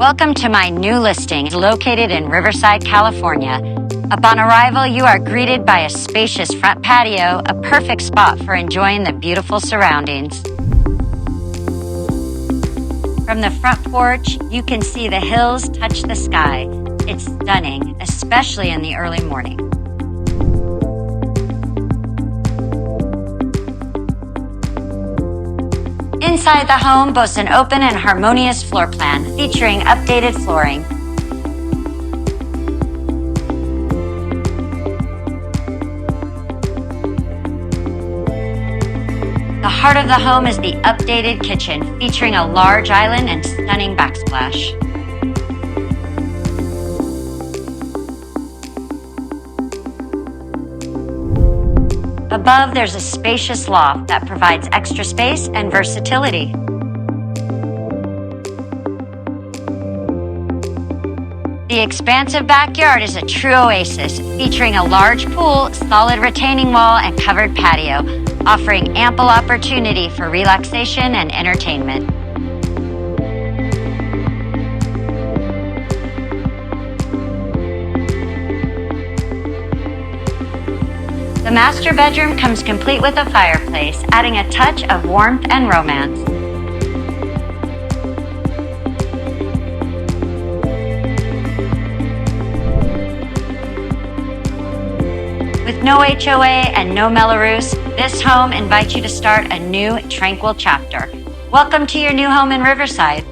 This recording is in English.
Welcome to my new listing located in Riverside, California. Upon arrival, you are greeted by a spacious front patio, a perfect spot for enjoying the beautiful surroundings. From the front porch, you can see the hills touch the sky. It's stunning, especially in the early morning. Inside the home boasts an open and harmonious floor plan featuring updated flooring. The heart of the home is the updated kitchen featuring a large island and stunning backsplash. Above, there's a spacious loft that provides extra space and versatility. The expansive backyard is a true oasis, featuring a large pool, solid retaining wall, and covered patio, offering ample opportunity for relaxation and entertainment. The master bedroom comes complete with a fireplace, adding a touch of warmth and romance. With no HOA and no Melrose, this home invites you to start a new, tranquil chapter. Welcome to your new home in Riverside.